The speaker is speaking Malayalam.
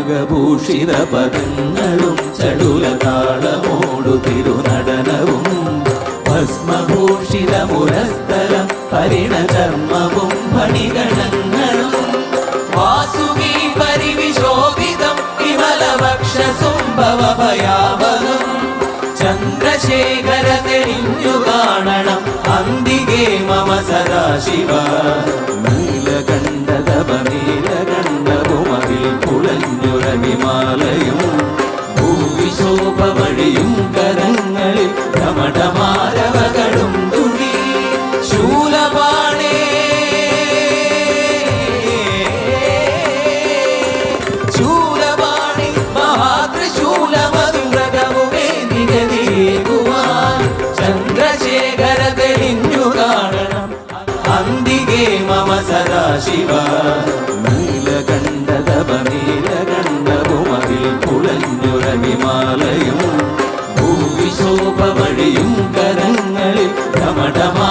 നാഗഭൂഷിത പദങ്ങളും ചടുലതാളമോടു തിരുനടനവും ഭസ്മഭൂഷിത മുരസ്ഥലം പരിണചർമ്മവും ഫണിഗണങ്ങളും വാസുകി പരിവിശോഭിതം വിമലവക്ഷസുംഭവഭയാവഹം ചന്ദ്രശേഖര തെളിഞ്ഞു കാണണം അന്തികേ മമ സദാശിവ നീലകണ്ഠതപനീലകണ്ഠവുമതിൽ കുളഞ്ഞുരവിമാലയും ഭൂവിശോഭ വഴിയും കരങ്ങളിൽ ഘമഠമാരവകളും തുണി ശൂലപാണേ ശൂലപാണി മഹാത്രിശൂലമധുരകവുമേ നിഗതിയേകുവാൻ ചന്ദ്രശേഖര തെളിഞ്ഞു കാണണം അന്തികേ മമ സദാശിവ നീലകണ്ഠതപനീലകണ്ഠവുമതിൽ കുളഞ്ഞുരവിമാലയും ഭൂവിശോഭ വഴിയും കരങ്ങളിൽ ഘമഠമാ